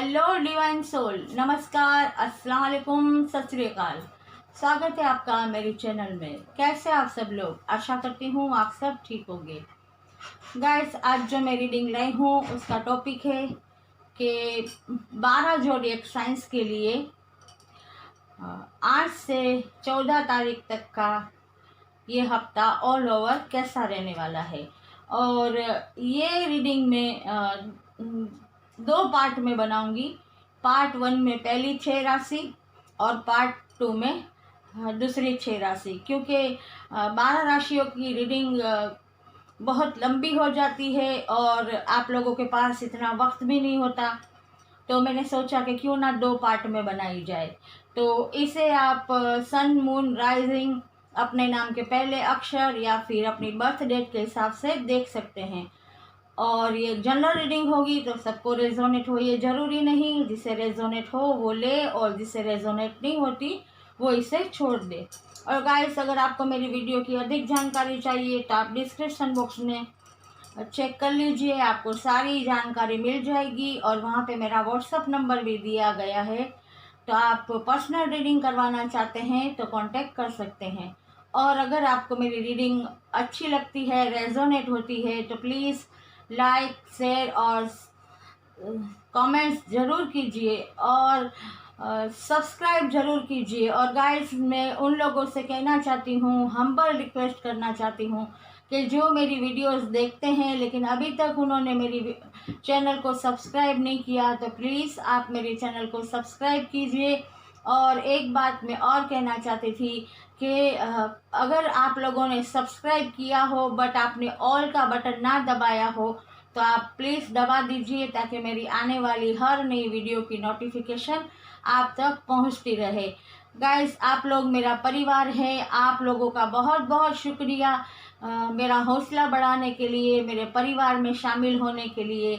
Hello divine soul, नमस्कार, अस्सलाम वालेकुम, सत श्री अकाल। स्वागत है आपका मेरे चैनल में। कैसे आप सब लोग? आशा करती हूँ आप सब ठीक होंगे। गाइस, आज जो मैं रीडिंग लाई हूँ उसका टॉपिक है कि 12 ज़ोडिएक साइंस के लिए 8 से 14 तारीख तक का ये हफ्ता ऑल ओवर कैसा रहने वाला है। और ये रीडिंग में दो पार्ट में बनाऊंगी। पार्ट 1 में पहली 6 राशि और पार्ट 2 में दूसरी 6 राशि, क्योंकि 12 राशियों की रीडिंग बहुत लंबी हो जाती है और आप लोगों के पास इतना वक्त भी नहीं होता, तो मैंने सोचा कि क्यों ना दो पार्ट में बनाई जाए। तो इसे आप सन, मून, राइजिंग, अपने नाम के पहले अक्षर या फिर अपनी बर्थ डेट के हिसाब से देख सकते हैं। और ये जनरल रीडिंग होगी तो सबको रेजोनेट हो ये ज़रूरी नहीं। जिसे रेजोनेट हो वो ले और जिसे रेजोनेट नहीं होती वो इसे छोड़ दे। और गाइस, अगर आपको मेरी वीडियो की अधिक जानकारी चाहिए तो आप डिस्क्रिप्शन बॉक्स में चेक कर लीजिए, आपको सारी जानकारी मिल जाएगी। और वहाँ पे मेरा व्हाट्सअप नंबर भी दिया गया है, तो आप पर्सनल रीडिंग करवाना चाहते हैं तो कांटेक्ट कर सकते हैं। और अगर आपको मेरी रीडिंग अच्छी लगती है, रेजोनेट होती है, तो प्लीज़ लाइक, शेयर और कमेंट्स ज़रूर कीजिए और सब्सक्राइब ज़रूर कीजिए। और गाइस, मैं उन लोगों से कहना चाहती हूँ, हम्बल रिक्वेस्ट करना चाहती हूँ कि जो मेरी वीडियोस देखते हैं लेकिन अभी तक उन्होंने मेरी चैनल को सब्सक्राइब नहीं किया, तो प्लीज़ आप मेरे चैनल को सब्सक्राइब कीजिए। और एक बात मैं और कहना चाहती थी कि अगर आप लोगों ने सब्सक्राइब किया हो बट आपने ऑल का बटन ना दबाया हो तो आप प्लीज़ दबा दीजिए, ताकि मेरी आने वाली हर नई वीडियो की नोटिफिकेशन आप तक पहुंचती रहे। गाइस, आप लोग मेरा परिवार है, आप लोगों का बहुत बहुत शुक्रिया मेरा हौसला बढ़ाने के लिए, मेरे परिवार में शामिल होने के लिए।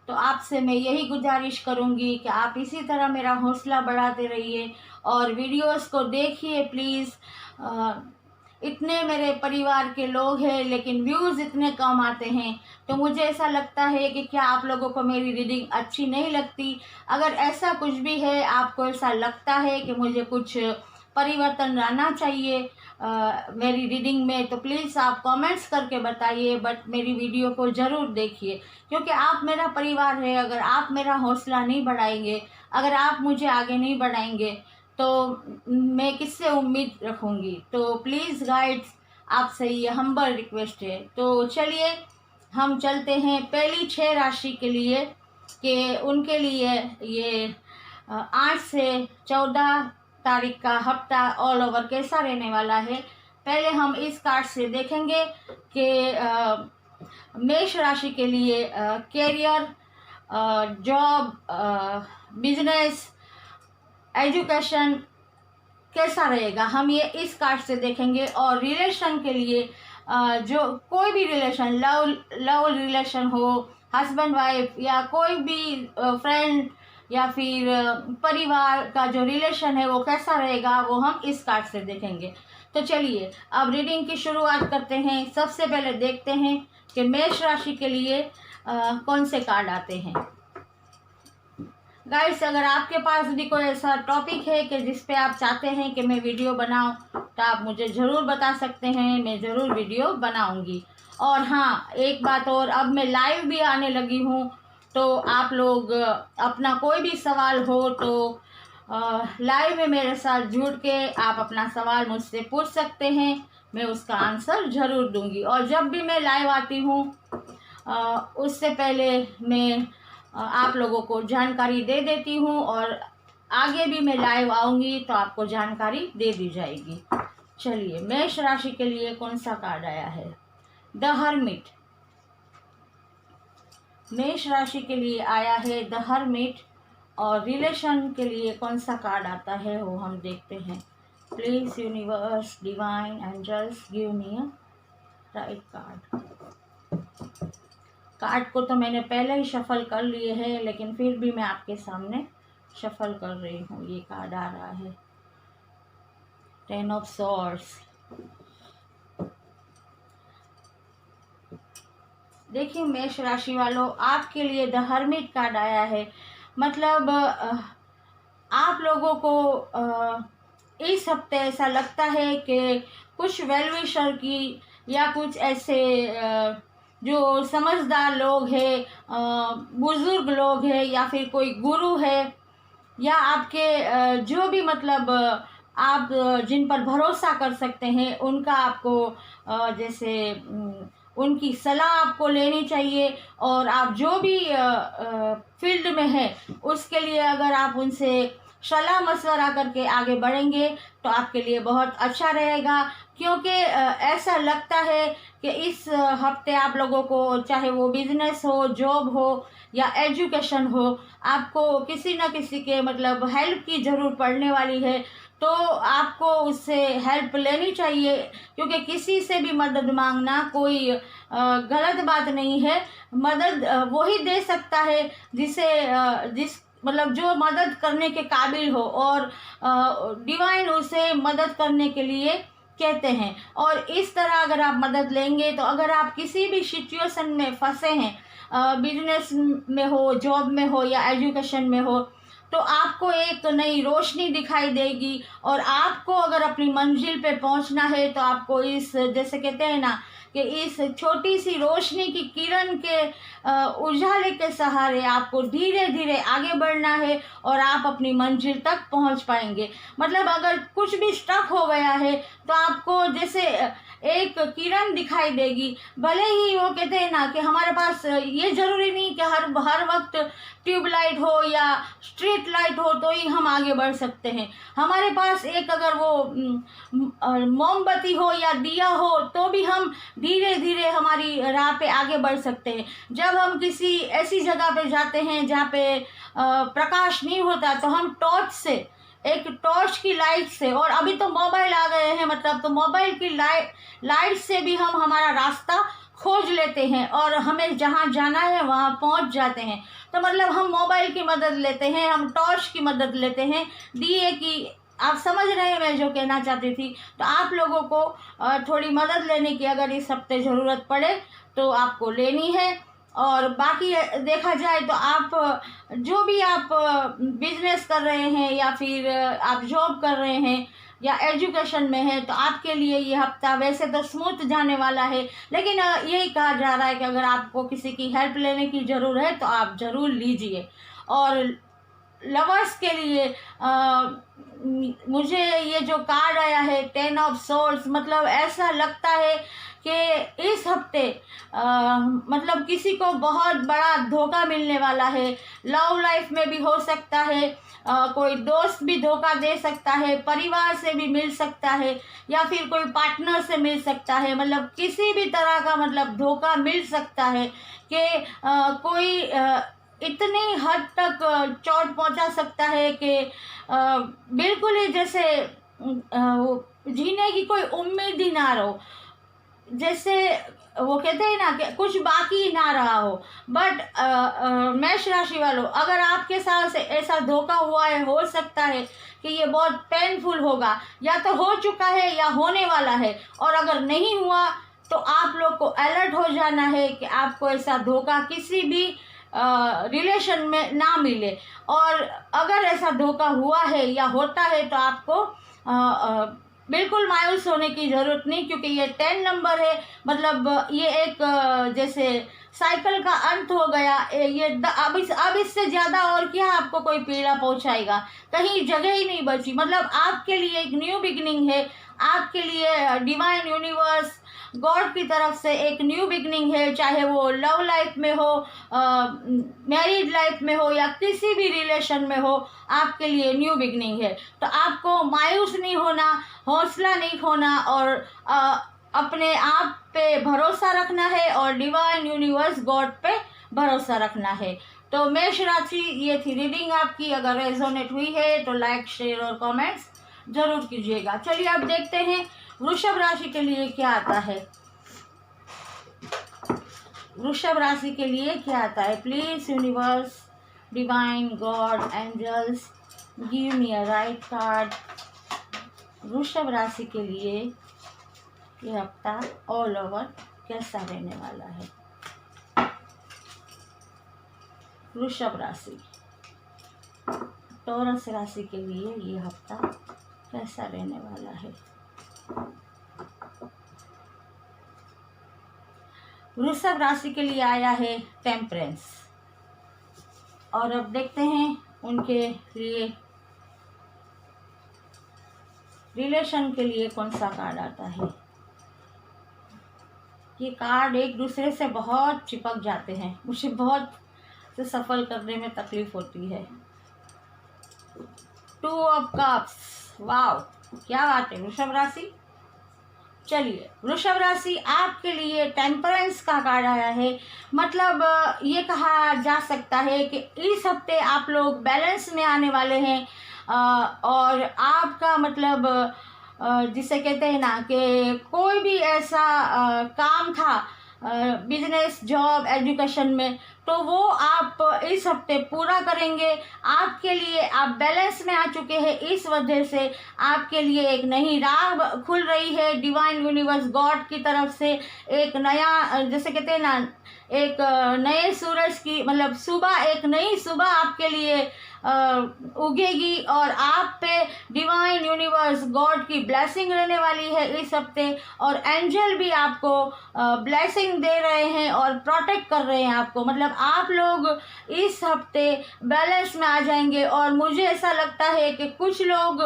तो आपसे मैं यही गुजारिश करूंगी कि आप इसी तरह मेरा हौसला बढ़ाते रहिए और वीडियोस को देखिए प्लीज़। इतने मेरे परिवार के लोग हैं लेकिन व्यूज़ इतने कम आते हैं, तो मुझे ऐसा लगता है कि क्या आप लोगों को मेरी रीडिंग अच्छी नहीं लगती। अगर ऐसा कुछ भी है, आपको ऐसा लगता है कि मुझे कुछ परिवर्तन लाना चाहिए मेरी रीडिंग में, तो प्लीज़ आप कमेंट्स करके बताइए। बट मेरी वीडियो को ज़रूर देखिए, क्योंकि आप मेरा परिवार है। अगर आप मेरा हौसला नहीं बढ़ाएंगे, अगर आप मुझे आगे नहीं बढ़ाएंगे, तो मैं किससे उम्मीद रखूँगी। तो प्लीज़ गाइड्स, आपसे ये हम्बल रिक्वेस्ट है। तो चलिए हम चलते हैं पहली 6 राशि के लिए कि उनके लिए ये 8 से 14 तारीख का हफ्ता ऑल ओवर कैसा रहने वाला है। पहले हम इस कार्ड से देखेंगे कि मेष राशि के लिए कैरियर, जॉब, बिजनेस, एजुकेशन कैसा रहेगा, हम ये इस कार्ड से देखेंगे। और रिलेशन के लिए जो कोई भी रिलेशन, लव रिलेशन हो, हस्बैंड वाइफ या कोई भी फ्रेंड या फिर परिवार का जो रिलेशन है वो कैसा रहेगा, वो हम इस कार्ड से देखेंगे। तो चलिए अब रीडिंग की शुरुआत करते हैं। सबसे पहले देखते हैं कि मेष राशि के लिए कौन से कार्ड आते हैं। गाइस, अगर आपके पास भी कोई ऐसा टॉपिक है कि जिस पे आप चाहते हैं कि मैं वीडियो बनाऊं, तो आप मुझे ज़रूर बता सकते हैं, मैं ज़रूर वीडियो बनाऊंगी। और हाँ, एक बात और, अब मैं लाइव भी आने लगी हूँ, तो आप लोग अपना कोई भी सवाल हो तो लाइव में मेरे साथ जुड़ के आप अपना सवाल मुझसे पूछ सकते हैं, मैं उसका आंसर ज़रूर दूंगी। और जब भी मैं लाइव आती हूँ उससे पहले मैं आप लोगों को जानकारी दे देती हूँ, और आगे भी मैं लाइव आऊँगी तो आपको जानकारी दे दी जाएगी। चलिए, मेष राशि के लिए कौन सा कार्ड आया है? The hermit. मेष राशि के लिए आया है द हर्मिट। और रिलेशन के लिए कौन सा कार्ड आता है वो हम देखते हैं। Please universe, divine angels, give me a right card. Card को तो मैंने पहले ही शफल कर लिए हैं, लेकिन फिर भी मैं आपके सामने शफल कर रही हूँ। ये कार्ड आ रहा है 10 ऑफ सॉर्ड्स। देखिए मेष राशि वालों, आपके लिए द हर्मिट कार्ड आया है। मतलब आप लोगों को इस हफ्ते ऐसा लगता है कि कुछ वेल विशर की या कुछ ऐसे जो समझदार लोग हैं, बुजुर्ग लोग हैं, या फिर कोई गुरु है, या आपके जो भी मतलब आप जिन पर भरोसा कर सकते हैं, उनका आपको जैसे उनकी सलाह आपको लेनी चाहिए। और आप जो भी फील्ड में हैं उसके लिए अगर आप उनसे सलाह मशवरा करके आगे बढ़ेंगे तो आपके लिए बहुत अच्छा रहेगा। क्योंकि ऐसा लगता है कि इस हफ्ते आप लोगों को, चाहे वो बिजनेस हो, जॉब हो या एजुकेशन हो, आपको किसी न किसी के मतलब हेल्प की ज़रूर पड़ने वाली है। तो आपको उससे हेल्प लेनी चाहिए, क्योंकि किसी से भी मदद मांगना कोई गलत बात नहीं है। मदद वही दे सकता है जिस मतलब जो मदद करने के काबिल हो, और डिवाइन उसे मदद करने के लिए कहते हैं। और इस तरह अगर आप मदद लेंगे तो अगर आप किसी भी सिचुएशन में फंसे हैं, बिजनेस में हो, जॉब में हो या एजुकेशन में हो, तो आपको एक नई रोशनी दिखाई देगी। और आपको अगर अपनी मंजिल पे पहुंचना है तो आपको इस, जैसे कहते हैं ना, कि इस छोटी सी रोशनी की किरण के उजाले के सहारे आपको धीरे धीरे आगे बढ़ना है और आप अपनी मंजिल तक पहुंच पाएंगे। मतलब अगर कुछ भी स्टक हो गया है तो आपको जैसे एक किरण दिखाई देगी। भले ही वो कहते हैं ना कि हमारे पास ये ज़रूरी नहीं कि हर वक्त ट्यूबलाइट हो या स्ट्रीट लाइट हो तो ही हम आगे बढ़ सकते हैं। हमारे पास एक अगर वो मोमबत्ती हो या दिया हो तो भी हम धीरे धीरे हमारी राह पे आगे बढ़ सकते हैं। जब हम किसी ऐसी जगह पे जाते हैं जहाँ पे प्रकाश नहीं होता, तो हम एक टॉर्च की लाइट से, और अभी तो मोबाइल आ गए हैं, मतलब तो मोबाइल की लाइट से भी हम हमारा रास्ता खोज लेते हैं और हमें जहाँ जाना है वहाँ पहुँच जाते हैं। तो मतलब हम मोबाइल की मदद लेते हैं, हम टॉर्च की मदद लेते हैं, दिए की। आप समझ रहे हैं मैं जो कहना चाहती थी। तो आप लोगों को थोड़ी मदद लेने की अगर इस हफ्ते ज़रूरत पड़े तो आपको लेनी है। और बाकी देखा जाए तो आप जो भी आप बिजनेस कर रहे हैं या फिर आप जॉब कर रहे हैं या एजुकेशन में है, तो आपके लिए ये हफ्ता वैसे तो स्मूथ जाने वाला है, लेकिन यही कहा जा रहा है कि अगर आपको किसी की हेल्प लेने की ज़रूरत है तो आप ज़रूर लीजिए। और लवर्स के लिए मुझे ये जो कार्ड आया है 10 ऑफ सोर्ड्स, मतलब ऐसा लगता है कि इस हफ्ते मतलब किसी को बहुत बड़ा धोखा मिलने वाला है। लव लाइफ में भी हो सकता है, कोई दोस्त भी धोखा दे सकता है, परिवार से भी मिल सकता है, या फिर कोई पार्टनर से मिल सकता है। मतलब किसी भी तरह का मतलब धोखा मिल सकता है कि कोई इतनी हद तक चोट पहुंचा सकता है कि बिल्कुल ही जैसे जीने की कोई उम्मीद ही ना रहो। जैसे वो कहते हैं ना कि कुछ बाकी ना रहा हो। बट मेष राशि वालों, अगर आपके साथ से ऐसा धोखा हुआ है, हो सकता है कि ये बहुत पेनफुल होगा, या तो हो चुका है या होने वाला है। और अगर नहीं हुआ तो आप लोग को अलर्ट हो जाना है कि आपको ऐसा धोखा किसी भी रिलेशन में ना मिले। और अगर ऐसा धोखा हुआ है या होता है तो आपको बिल्कुल मायूस होने की ज़रूरत नहीं, क्योंकि ये 10 नंबर है। मतलब ये एक जैसे साइकिल का अंत हो गया। ये अब इससे ज़्यादा और क्या आपको कोई पीड़ा पहुंचाएगा, कहीं जगह ही नहीं बची। मतलब आपके लिए एक न्यू बिगनिंग है, आपके लिए डिवाइन यूनिवर्स गॉड की तरफ से एक न्यू बिगनिंग है। चाहे वो लव लाइफ में हो, मैरिड लाइफ में हो या किसी भी रिलेशन में हो, आपके लिए न्यू बिगनिंग है। तो आपको मायूस नहीं होना, हौसला नहीं खोना, और अपने आप पे भरोसा रखना है और डिवाइन यूनिवर्स गॉड पे भरोसा रखना है। तो मेष राशि, ये थी रीडिंग आपकी। अगर रेजोनेट हुई है तो लाइक, शेयर और कमेंट्स जरूर कीजिएगा। चलिए अब देखते हैं वृषभ राशि के लिए क्या आता है। वृषभ राशि के लिए क्या आता है। Please universe, divine god, angels, give me a right card. वृषभ राशि के लिए ये हफ्ता ऑल ओवर कैसा रहने वाला है। वृषभ राशि, टॉरस राशि के लिए ये हफ्ता कैसा रहने वाला है। वृषभ राशि के लिए आया है टेम्परेंस, और अब देखते हैं उनके लिए रिलेशन के लिए कौन सा कार्ड आता है। ये कार्ड एक दूसरे से बहुत चिपक जाते हैं, मुझे बहुत से सफल करने में तकलीफ होती है। 2 ऑफ कप्स, वाव क्या बात है वृषभ राशि। चलिए, वृषभ राशि आपके लिए टेम्परेंस का कार्ड आया है। मतलब ये कहा जा सकता है कि इस हफ्ते आप लोग बैलेंस में आने वाले हैं, और आपका मतलब जिसे कहते हैं ना कि कोई भी ऐसा काम था बिजनेस, जॉब, एजुकेशन में, तो वो आप इस हफ्ते पूरा करेंगे। आपके लिए आप बैलेंस में आ चुके हैं, इस वजह से आपके लिए एक नई राह खुल रही है। डिवाइन यूनिवर्स गॉड की तरफ से एक नया, जैसे कहते हैं ना, एक नए सूरज की मतलब सुबह, एक नई सुबह आपके लिए उगेगी, और आप पे डिवाइन यूनिवर्स गॉड की ब्लेसिंग रहने वाली है इस हफ्ते। और एंजल भी आपको ब्लेसिंग दे रहे हैं और प्रोटेक्ट कर रहे हैं आपको। मतलब आप लोग इस हफ्ते बैलेंस में आ जाएंगे, और मुझे ऐसा लगता है कि कुछ लोग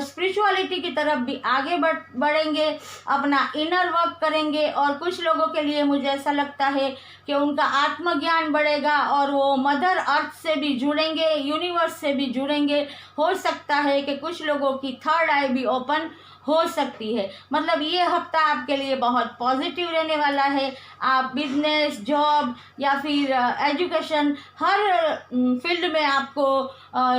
स्पिरिचुअलिटी की तरफ भी आगे बढ़ेंगे, अपना इनर वर्क करेंगे। और कुछ लोगों के लिए मुझे ऐसा लगता है कि उनका आत्मज्ञान बढ़ेगा, और वो मदर अर्थ से भी जुड़ेंगे, यूनिवर्स से भी जुड़ेंगे। हो सकता है कि कुछ लोगों की थर्ड आई भी ओपन हो सकती है। मतलब ये हफ्ता आपके लिए बहुत पॉजिटिव रहने वाला है। आप बिजनेस, जॉब या फिर एजुकेशन, हर फील्ड में आपको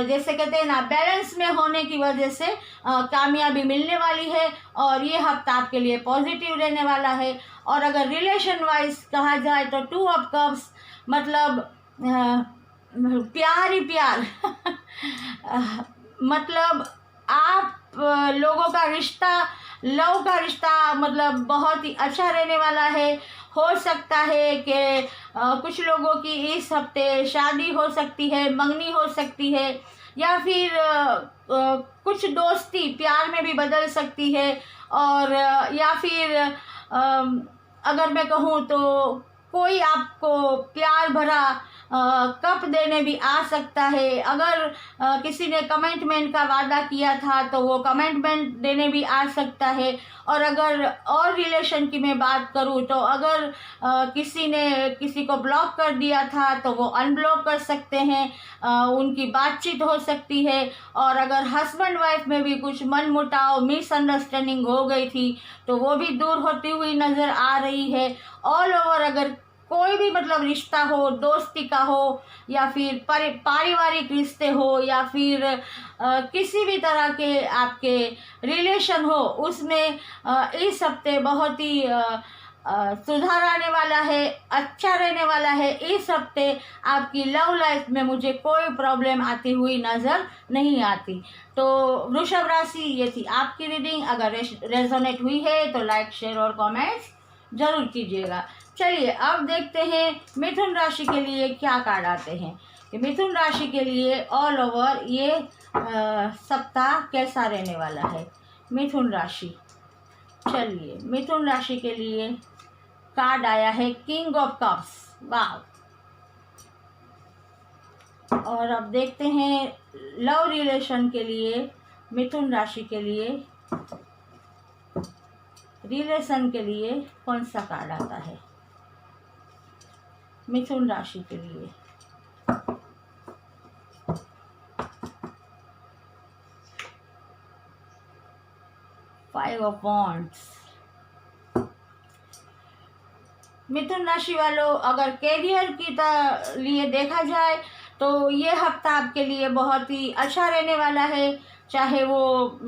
जैसे कहते हैं ना, बैलेंस में होने की वजह से कामयाबी मिलने वाली है, और ये हफ्ता आपके लिए पॉजिटिव रहने वाला है। और अगर रिलेशन वाइज कहा जाए तो 2 ऑफ कप्स मतलब प्यार ही प्यार मतलब आप लोगों का रिश्ता, लव का रिश्ता मतलब बहुत ही अच्छा रहने वाला है। हो सकता है कि कुछ लोगों की इस हफ्ते शादी हो सकती है, मंगनी हो सकती है, या फिर कुछ दोस्ती प्यार में भी बदल सकती है। और या फिर अगर मैं कहूँ तो कोई आपको प्यार भरा कप देने भी आ सकता है। अगर किसी ने कमिटमेंट का वादा किया था तो वो कमिटमेंट देने भी आ सकता है। और अगर और रिलेशन की मैं बात करूँ तो अगर किसी ने किसी को ब्लॉक कर दिया था तो वो अनब्लॉक कर सकते हैं, उनकी बातचीत हो सकती है। और अगर हस्बैंड वाइफ में भी कुछ मनमुटाव, मिसअंडरस्टैंडिंग हो गई थी तो वो भी दूर होती हुई नज़र आ रही है। ऑल ओवर अगर कोई भी मतलब रिश्ता हो, दोस्ती का हो या फिर पारिवारिक रिश्ते हो या फिर किसी भी तरह के आपके रिलेशन हो, उसमें इस हफ्ते बहुत ही सुधार आने वाला है, अच्छा रहने वाला है। इस हफ्ते आपकी लव लाइफ में मुझे कोई प्रॉब्लम आती हुई नज़र नहीं आती। तो वृषभ राशि, ये थी आपकी रीडिंग। अगर रेजोनेट हुई है तो लाइक, शेयर और कमेंट्स जरूर कीजिएगा। चलिए अब देखते हैं मिथुन राशि के लिए क्या कार्ड आते हैं कि मिथुन राशि के लिए ऑल ओवर ये सप्ताह कैसा रहने वाला है। मिथुन राशि, चलिए मिथुन राशि के लिए कार्ड आया है किंग ऑफ कप्स, वाह। और अब देखते हैं लव रिलेशन के लिए मिथुन राशि के लिए, रिलेशन के लिए कौन सा कार्ड आता है मिथुन राशि के लिए। Five of wands. मिथुन राशि वालों, अगर कैरियर की लिए देखा जाए तो ये हफ्ता आपके लिए बहुत ही अच्छा रहने वाला है। चाहे वो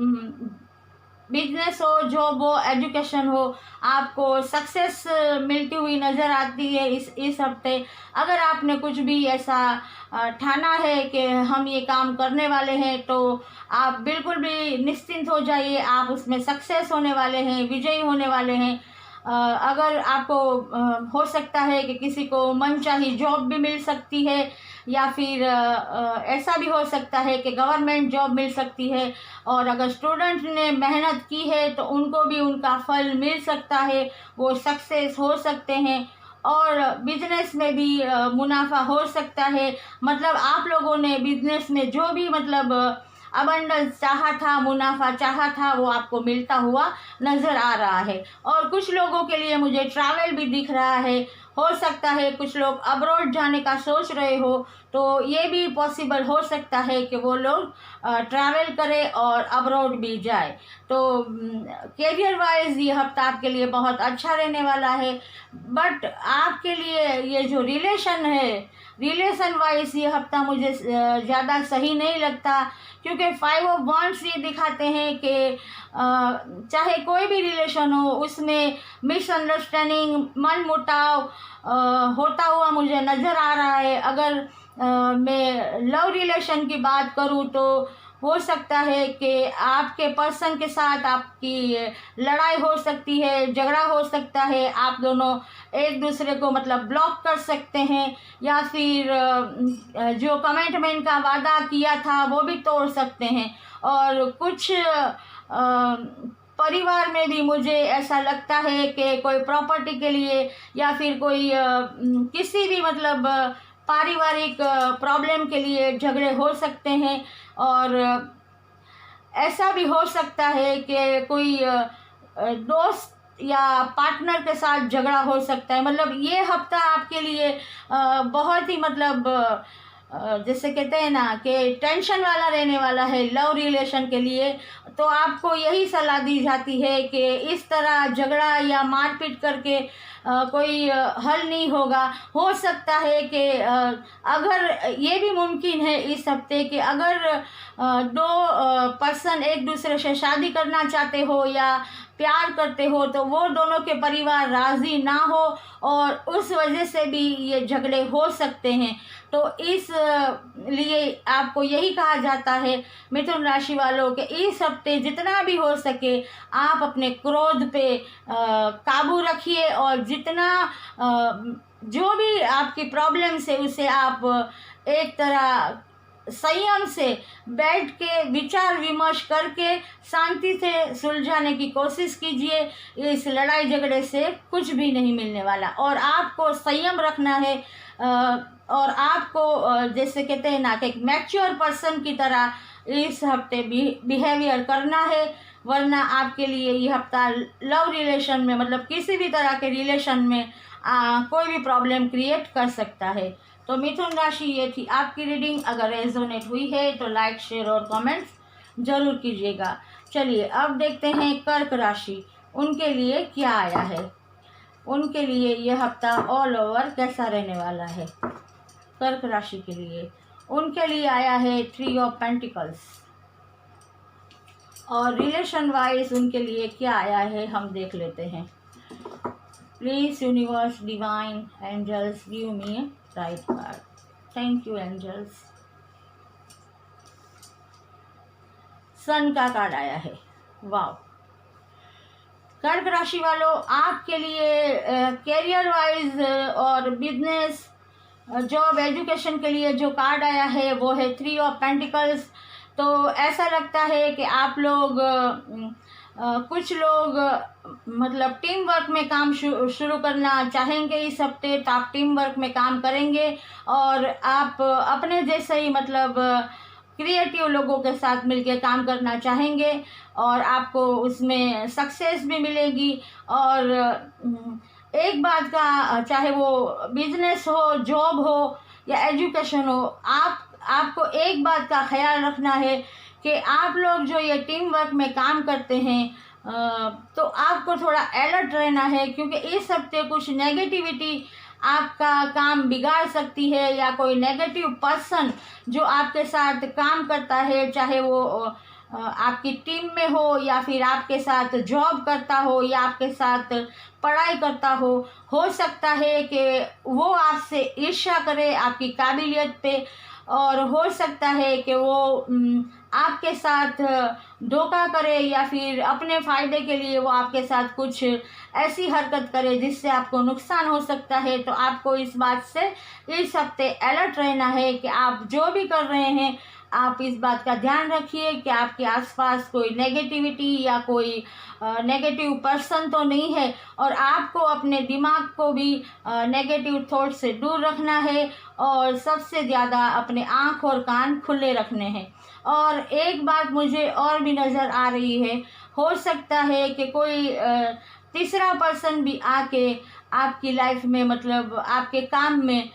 बिजनेस हो, जॉब हो, एजुकेशन हो, आपको सक्सेस मिलती हुई नज़र आती है इस हफ्ते। अगर आपने कुछ भी ऐसा ठाना है कि हम ये काम करने वाले हैं तो आप बिल्कुल भी निश्चिंत हो जाइए, आप उसमें सक्सेस होने वाले हैं, विजयी होने वाले हैं। अगर आपको हो सकता है कि किसी को मनचाही जॉब भी मिल सकती है, या फिर ऐसा भी हो सकता है कि गवर्नमेंट जॉब मिल सकती है। और अगर स्टूडेंट ने मेहनत की है तो उनको भी उनका फल मिल सकता है, वो सक्सेस हो सकते हैं। और बिजनेस में भी मुनाफा हो सकता है। मतलब आप लोगों ने बिजनेस में जो भी मतलब अबंडेंस चाहा था, मुनाफा चाहा था, वो आपको मिलता हुआ नज़र आ रहा है। और कुछ लोगों के लिए मुझे ट्रैवल भी दिख रहा है। हो सकता है कुछ लोग अब्रॉड जाने का सोच रहे हो, तो ये भी पॉसिबल हो सकता है कि वो लोग ट्रैवल करें और अब्रॉड भी जाए। तो कैरियर वाइज ये हफ्ता आपके लिए बहुत अच्छा रहने वाला है। बट आपके लिए ये जो रिलेशन है, रिलेशन वाइज ये हफ्ता मुझे ज़्यादा सही नहीं लगता, क्योंकि 5 ऑफ वांड्स ये दिखाते हैं कि चाहे कोई भी रिलेशन हो, उसमें मिसअंडरस्टैंडिंग, मन मुटाव होता हुआ मुझे नज़र आ रहा है। अगर मैं लव रिलेशन की बात करूँ तो हो सकता है कि आपके पर्सन के साथ आपकी लड़ाई हो सकती है, झगड़ा हो सकता है, आप दोनों एक दूसरे को मतलब ब्लॉक कर सकते हैं, या फिर जो कमिटमेंट का वादा किया था वो भी तोड़ सकते हैं। और कुछ परिवार में भी मुझे ऐसा लगता है कि कोई प्रॉपर्टी के लिए या फिर कोई किसी भी मतलब पारिवारिक प्रॉब्लम के लिए झगड़े हो सकते हैं। और ऐसा भी हो सकता है कि कोई दोस्त या पार्टनर के साथ झगड़ा हो सकता है। मतलब ये हफ्ता आपके लिए बहुत ही मतलब जैसे कहते हैं ना कि टेंशन वाला रहने वाला है लव रिलेशन के लिए। तो आपको यही सलाह दी जाती है कि इस तरह झगड़ा या मारपीट करके कोई हल नहीं होगा। हो सकता है कि अगर ये भी मुमकिन है इस हफ्ते कि अगर दो पर्सन एक दूसरे से शादी करना चाहते हो या प्यार करते हो, तो वो दोनों के परिवार राज़ी ना हो और उस वजह से भी ये झगड़े हो सकते हैं। तो इस लिए आपको यही कहा जाता है मिथुन राशि वालों के इस हफ्ते जितना भी हो सके आप अपने क्रोध पे काबू रखिए, और जितना जो भी आपकी प्रॉब्लम्स है उसे आप एक तरह संयम से बैठ के विचार विमर्श करके शांति से सुलझाने की कोशिश कीजिए। इस लड़ाई झगड़े से कुछ भी नहीं मिलने वाला, और आपको संयम रखना है। और आपको जैसे कहते हैं ना कि एक मैच्योर पर्सन की तरह इस हफ्ते बिहेवियर करना है, वरना आपके लिए ये हफ्ता लव रिलेशन में मतलब किसी भी तरह के रिलेशन में कोई भी प्रॉब्लम क्रिएट कर सकता है। तो मिथुन राशि ये थी आपकी रीडिंग। अगर रेजोनेट हुई है तो लाइक, शेयर और कमेंट्स जरूर कीजिएगा। चलिए अब देखते हैं कर्क राशि, उनके लिए क्या आया है। उनके लिए यह हफ्ता ऑल ओवर कैसा रहने वाला है। कर्क राशि के लिए उनके लिए आया है 3 ऑफ पेंटिकल्स। और रिलेशन वाइज उनके लिए क्या आया है हम देख लेते हैं। Please universe, divine angels, give me right card. Thank you angels. Sun का कार्ड आया है। वाव। कर्क राशि वालों, आपके लिए कैरियर वाइज और बिजनेस, जॉब, एजुकेशन के लिए जो कार्ड आया है वो है 3 ऑफ पेंटिकल्स। तो ऐसा लगता है कि आप लोग कुछ लोग मतलब टीम वर्क में काम शुरू करना चाहेंगे इस हफ्ते, तो आप टीम वर्क में काम करेंगे और आप अपने जैसे ही मतलब क्रिएटिव लोगों के साथ मिलकर काम करना चाहेंगे और आपको उसमें सक्सेस भी मिलेगी। और एक बात का, चाहे वो बिजनेस हो, जॉब हो या एजुकेशन हो, आपको एक बात का ख्याल रखना है कि आप लोग जो ये टीम वर्क में काम करते हैं तो आपको थोड़ा अलर्ट रहना है, क्योंकि इस हफ्ते कुछ नेगेटिविटी आपका काम बिगाड़ सकती है, या कोई नेगेटिव पर्सन जो आपके साथ काम करता है, चाहे वो आपकी टीम में हो या फिर आपके साथ जॉब करता हो या आपके साथ पढ़ाई करता हो सकता है कि वो आपसे ईर्ष्या करे आपकी काबिलियत पे, और हो सकता है कि वो आपके साथ धोखा करे या फिर अपने फ़ायदे के लिए वो आपके साथ कुछ ऐसी हरकत करे जिससे आपको नुकसान हो सकता है, तो आपको इस बात से इस हफ्ते अलर्ट रहना है कि आप जो भी कर रहे हैं आप इस बात का ध्यान रखिए कि आपके आसपास कोई नेगेटिविटी या कोई नेगेटिव पर्सन तो नहीं है, और आपको अपने दिमाग को भी नेगेटिव थॉट से दूर रखना है, और सबसे ज़्यादा अपने आँख और कान खुले रखने हैं। और एक बात मुझे और भी नज़र आ रही है, हो सकता है कि कोई तीसरा पर्सन भी आके आपकी लाइफ में मतलब आपके काम में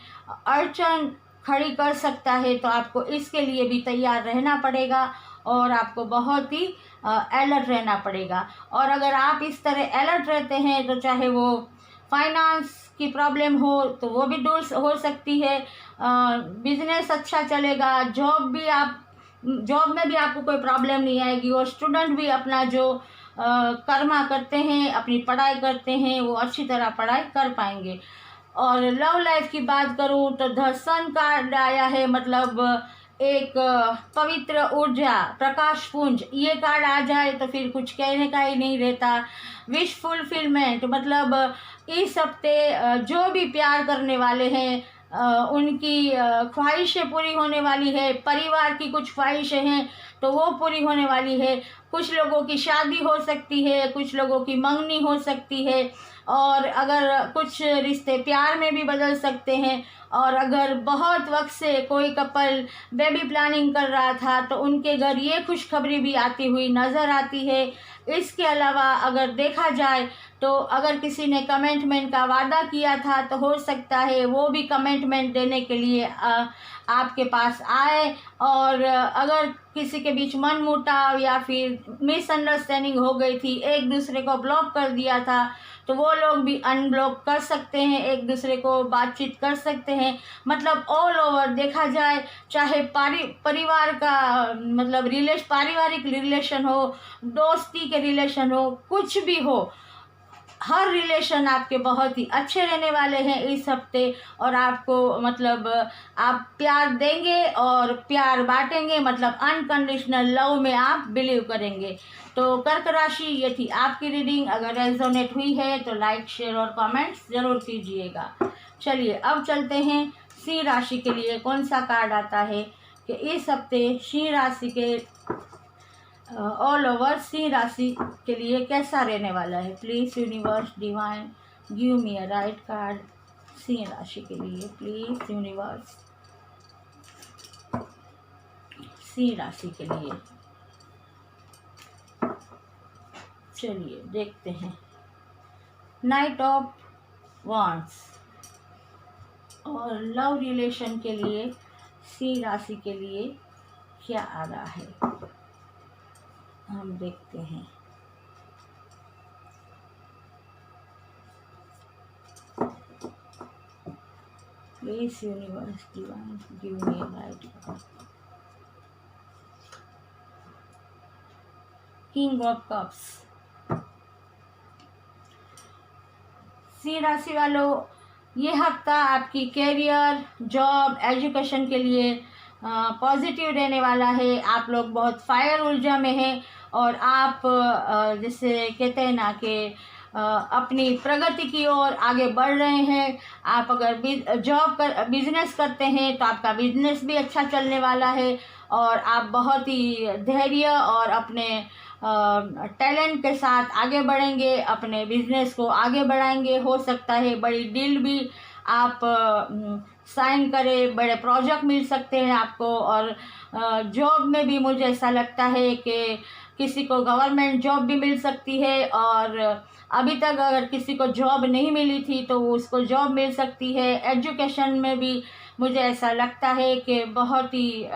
अड़चन खड़ी कर सकता है, तो आपको इसके लिए भी तैयार रहना पड़ेगा और आपको बहुत ही अलर्ट रहना पड़ेगा। और अगर आप इस तरह अलर्ट रहते हैं तो चाहे वो फाइनेंस की प्रॉब्लम हो तो वो भी दूर हो सकती है, बिजनेस अच्छा चलेगा, जॉब में भी आपको कोई प्रॉब्लम नहीं आएगी, और स्टूडेंट भी अपना जो कर्मा करते हैं, अपनी पढ़ाई करते हैं, वो अच्छी तरह पढ़ाई कर पाएंगे। और लव लाइफ की बात करूं तो द सन कार्ड आया है, मतलब एक पवित्र ऊर्जा, प्रकाश पुंज। ये कार्ड आ जाए तो फिर कुछ कहने का ही नहीं रहता। विश फुलफिलमेंट, मतलब इस हफ्ते जो भी प्यार करने वाले हैं उनकी ख्वाहिशें पूरी होने वाली है। परिवार की कुछ ख्वाहिशें हैं तो वो पूरी होने वाली है। कुछ लोगों की शादी हो सकती है, कुछ लोगों की मंगनी हो सकती है, और अगर कुछ रिश्ते प्यार में भी बदल सकते हैं। और अगर बहुत वक्त से कोई कपल बेबी प्लानिंग कर रहा था तो उनके घर ये खुशखबरी भी आती हुई नज़र आती है। इसके अलावा अगर देखा जाए तो अगर किसी ने कमिटमेंट का वादा किया था तो हो सकता है वो भी कमिटमेंट देने के लिए आपके पास आए। और अगर किसी के बीच मनमुटाव या फिर मिसअंडरस्टैंडिंग हो गई थी, एक दूसरे को ब्लॉक कर दिया था, तो वो लोग भी अनब्लॉक कर सकते हैं, एक दूसरे को बातचीत कर सकते हैं। मतलब ऑल ओवर देखा जाए, चाहे परिवार का मतलब पारिवारिक रिलेशन हो, दोस्ती के रिलेशन हो, कुछ भी हो, हर रिलेशन आपके बहुत ही अच्छे रहने वाले हैं इस हफ्ते। और आपको मतलब आप प्यार देंगे और प्यार बांटेंगे, मतलब अनकंडीशनल लव में आप बिलीव करेंगे। तो कर्क राशि, ये थी आपकी रीडिंग। अगर रेजोनेट हुई है तो लाइक, शेयर और कमेंट्स ज़रूर कीजिएगा। चलिए अब चलते हैं सिंह राशि के लिए कौन सा कार्ड आता है कि इस हफ्ते सिंह राशि के ऑल ओवर सिंह राशि के लिए कैसा रहने वाला है। Please universe divine give me a right card Singh राशि के लिए। प्लीज़ यूनिवर्स सिंह राशि के लिए। चलिए देखते हैं। नाइट ऑफ वांड्स और लव रिलेशन के लिए सिंह राशि के लिए क्या आ रहा है, हम देखते हैं। Please universe divine give me a right card. King of cups. Singh राशि वालों, ये हफ्ता आपकी कैरियर, जॉब, एजुकेशन के लिए पॉजिटिव रहने वाला है। आप लोग बहुत फायर ऊर्जा में हैं और आप जैसे कहते हैं ना कि अपनी प्रगति की ओर आगे बढ़ रहे हैं। आप अगर बिजनेस करते हैं तो आपका बिजनेस भी अच्छा चलने वाला है, और आप बहुत ही धैर्य और अपने टैलेंट के साथ आगे बढ़ेंगे, अपने बिजनेस को आगे बढ़ाएंगे। हो सकता है बड़ी डील भी आप साइन करें, बड़े प्रोजेक्ट मिल सकते हैं आपको। और जॉब में भी मुझे ऐसा लगता है कि किसी को गवर्नमेंट जॉब भी मिल सकती है, और अभी तक अगर किसी को जॉब नहीं मिली थी तो उसको जॉब मिल सकती है। एजुकेशन में भी मुझे ऐसा लगता है कि बहुत ही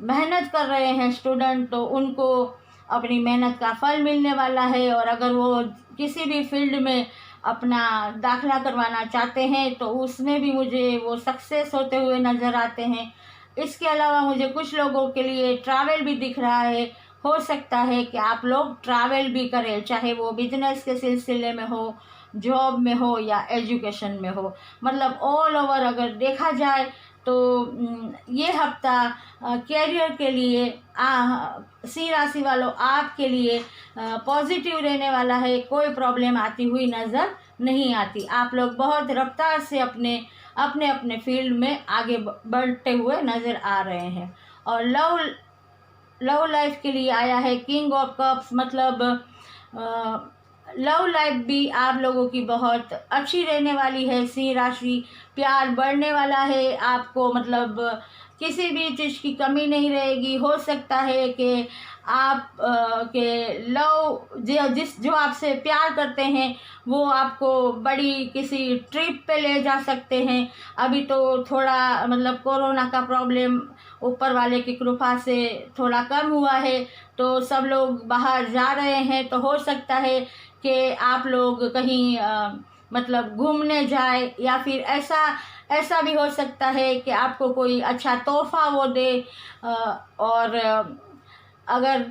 मेहनत कर रहे हैं स्टूडेंट, तो उनको अपनी मेहनत का फल मिलने वाला है। और अगर वो किसी भी फील्ड में अपना दाखला करवाना चाहते हैं तो उसमें भी मुझे वो सक्सेस होते हुए नज़र आते हैं। इसके अलावा मुझे कुछ लोगों के लिए ट्रैवल भी दिख रहा है। हो सकता है कि आप लोग ट्रैवल भी करें, चाहे वो बिजनेस के सिलसिले में हो, जॉब में हो या एजुकेशन में हो। मतलब ऑल ओवर अगर देखा जाए तो ये हफ्ता कैरियर के लिए सिंह राशि वालों आपके लिए पॉजिटिव रहने वाला है। कोई प्रॉब्लम आती हुई नज़र नहीं आती। आप लोग बहुत रफ्तार से अपने अपने अपने फील्ड में आगे बढ़ते हुए नज़र आ रहे हैं। और लव लाइफ के लिए आया है किंग ऑफ कप्स, मतलब लव लाइफ भी आप लोगों की बहुत अच्छी रहने वाली है। सिंह राशि, प्यार बढ़ने वाला है आपको, मतलब किसी भी चीज़ की कमी नहीं रहेगी। हो सकता है कि आप के जो आपसे प्यार करते हैं वो आपको बड़ी किसी ट्रिप पे ले जा सकते हैं। अभी तो थोड़ा मतलब कोरोना का प्रॉब्लम ऊपर वाले की कृपा से थोड़ा कम हुआ है, तो सब लोग बाहर जा रहे हैं। तो हो सकता है कि आप लोग कहीं मतलब घूमने जाए, या फिर ऐसा भी हो सकता है कि आपको कोई अच्छा तोहफा वो दे। और अगर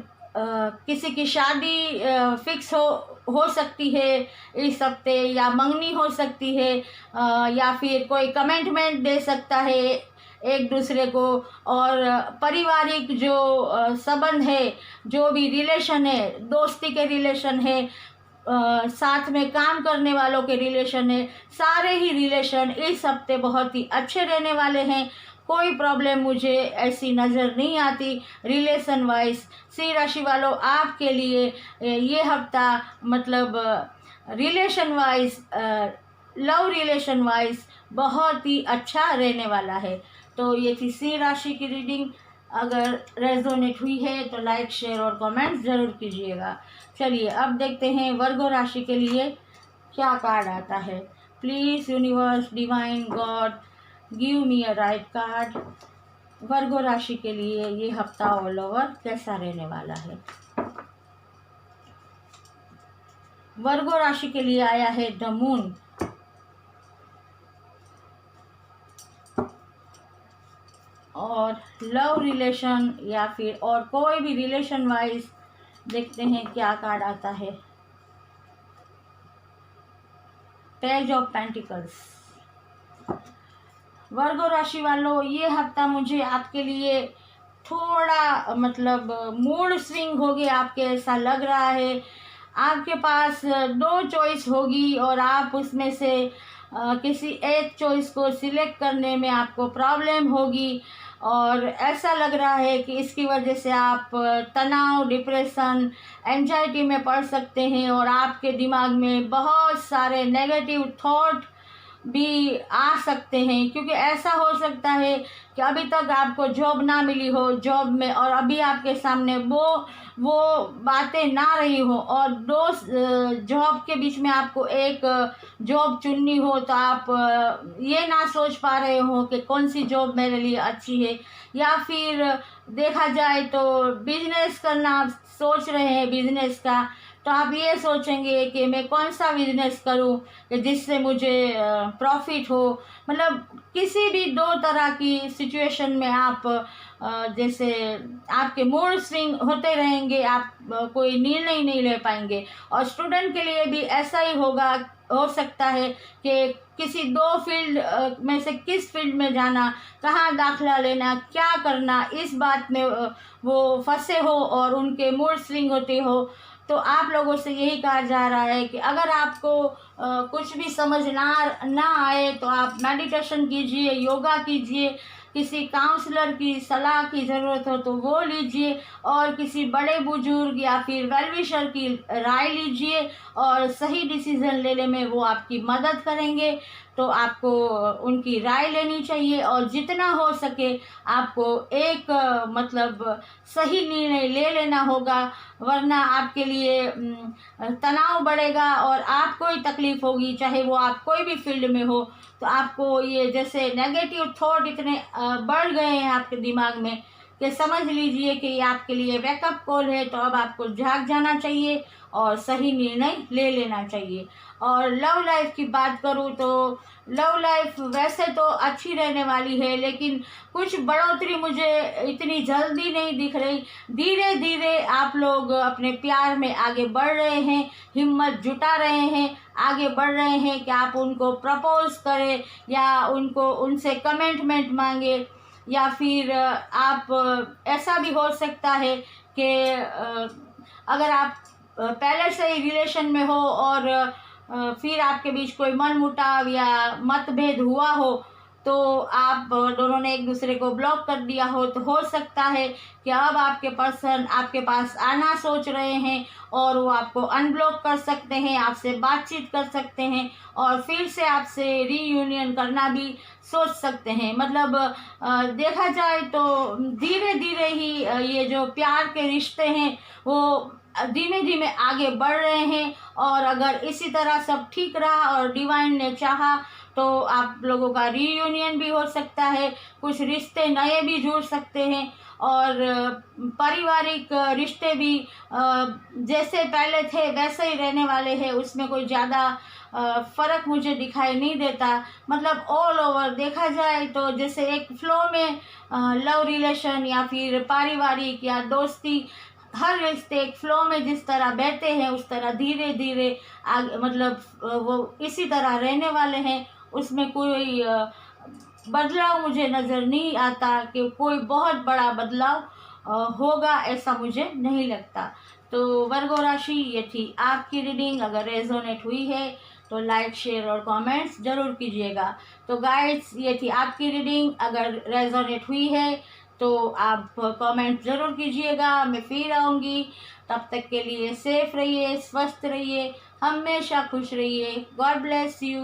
किसी की शादी फिक्स हो सकती है इस हफ्ते, या मंगनी हो सकती है, या फिर कोई कमिटमेंट दे सकता है एक दूसरे को। और पारिवारिक जो संबंध है, जो भी रिलेशन है, दोस्ती के रिलेशन है, साथ में काम करने वालों के रिलेशन है, सारे ही रिलेशन इस हफ्ते बहुत ही अच्छे रहने वाले हैं। कोई प्रॉब्लम मुझे ऐसी नज़र नहीं आती रिलेशन वाइज। सिंह राशि वालों आपके लिए ये हफ्ता मतलब relation wise, love relation wise बहुत ही अच्छा रहने वाला है। तो ये थी सिंह राशि की रीडिंग। अगर रेजोनेट हुई है तो लाइक, शेयर और कमेंट ज़रूर कीजिएगा। चलिए अब देखते हैं वर्गो राशि के लिए क्या कार्ड आता है। Please universe, divine God, give me a right card. Virgo राशि के लिए ये हफ्ता ऑल ओवर कैसा रहने वाला है। वर्गो राशि के लिए आया है द मून। और लव रिलेशन या फिर और कोई भी रिलेशन वाइज देखते हैं क्या कार्ड आता है। Page of pentacles. वर्गो राशि वालों, ये हफ्ता मुझे आपके लिए थोड़ा मतलब मूड स्विंग हो गया आपके, ऐसा लग रहा है। आपके पास दो चॉइस होगी और आप उसमें से किसी एक चॉइस को सिलेक्ट करने में आपको प्रॉब्लम होगी। और ऐसा लग रहा है कि इसकी वजह से आप तनाव, डिप्रेशन, एंजाइटी में पड़ सकते हैं। और आपके दिमाग में बहुत सारे नेगेटिव थॉट भी आ सकते हैं, क्योंकि ऐसा हो सकता है कि अभी तक आपको जॉब ना मिली हो, जॉब में, और अभी आपके सामने वो बातें ना रही हो, और दो जॉब के बीच में आपको एक जॉब चुननी हो, तो आप ये ना सोच पा रहे हो कि कौन सी जॉब मेरे लिए अच्छी है। या फिर देखा जाए तो बिजनेस करना आप सोच रहे हैं बिजनेस का, तो आप ये सोचेंगे कि मैं कौन सा बिजनेस करूं कि जिससे मुझे प्रॉफिट हो। मतलब किसी भी दो तरह की सिचुएशन में आप जैसे आपके मूड स्विंग होते रहेंगे, आप कोई निर्णय नहीं ले पाएंगे। और स्टूडेंट के लिए भी ऐसा ही हो सकता है कि किसी दो फील्ड में से किस फील्ड में जाना, कहाँ दाखिला लेना, क्या करना, इस बात में वो फंसे हो और उनके मूड स्विंग होते हो। तो आप लोगों से यही कहा जा रहा है कि अगर आपको कुछ भी समझ ना आए तो आप मेडिटेशन कीजिए, योगा कीजिए, किसी काउंसलर की सलाह की ज़रूरत हो तो वो लीजिए, और किसी बड़े बुजुर्ग या फिर वेलविशर की राय लीजिए, और सही डिसीज़न लेने में वो आपकी मदद करेंगे। तो आपको उनकी राय लेनी चाहिए, और जितना हो सके आपको एक मतलब सही निर्णय ले लेना होगा, वरना आपके लिए तनाव बढ़ेगा और आपको ही तकलीफ़ होगी, चाहे वो आप कोई भी फील्ड में हो। तो आपको ये जैसे नेगेटिव थॉट इतने बढ़ गए हैं आपके दिमाग में कि समझ लीजिए कि ये आपके लिए वेकअप कॉल है, तो अब आपको जाग जाना चाहिए और सही निर्णय ले लेना चाहिए। और लव लाइफ की बात करूँ तो लव लाइफ वैसे तो अच्छी रहने वाली है, लेकिन कुछ बढ़ोतरी मुझे इतनी जल्दी नहीं दिख रही। धीरे धीरे आप लोग अपने प्यार में आगे बढ़ रहे हैं, हिम्मत जुटा रहे हैं, आगे बढ़ रहे हैं कि आप उनको प्रपोज करें या उनसे कमिटमेंट मांगे, या फिर आप ऐसा भी हो सकता है कि अगर आप पहले से ही रिलेशन में हो और फिर आपके बीच कोई मनमुटाव या मतभेद हुआ हो, तो आप दोनों ने एक दूसरे को ब्लॉक कर दिया हो, तो हो सकता है कि अब आपके पर्सन आपके पास आना सोच रहे हैं और वो आपको अनब्लॉक कर सकते हैं, आपसे बातचीत कर सकते हैं और फिर से आपसे रीयूनियन करना भी सोच सकते हैं। मतलब देखा जाए तो धीरे धीरे ही ये जो प्यार के रिश्ते हैं वो धीमे धीमे आगे बढ़ रहे हैं। और अगर इसी तरह सब ठीक रहा और डिवाइन ने चाहा तो आप लोगों का रीयूनियन भी हो सकता है, कुछ रिश्ते नए भी जुड़ सकते हैं और पारिवारिक रिश्ते भी जैसे पहले थे वैसे ही रहने वाले हैं, उसमें कोई ज़्यादा फ़र्क मुझे दिखाई नहीं देता। मतलब ऑल ओवर देखा जाए तो जैसे एक फ्लो में लव रिलेशन या फिर पारिवारिक या दोस्ती, हर रिश्ते एक फ्लो में जिस तरह बहते हैं उस तरह धीरे धीरे आगे, मतलब वो इसी तरह रहने वाले हैं। उसमें कोई बदलाव मुझे नज़र नहीं आता कि कोई बहुत बड़ा बदलाव होगा, ऐसा मुझे नहीं लगता। तो वर्गो राशि, ये थी आपकी रीडिंग। अगर रेजोनेट हुई है तो लाइक शेयर और कमेंट्स ज़रूर कीजिएगा। तो गाइड्स, ये थी आपकी रीडिंग। अगर रेजोनेट हुई है तो आप कमेंट ज़रूर कीजिएगा, मैं फिर आऊँगी। तब तक के लिए सेफ रहिए, स्वस्थ रहिए, हमेशा खुश रहिए। God bless you.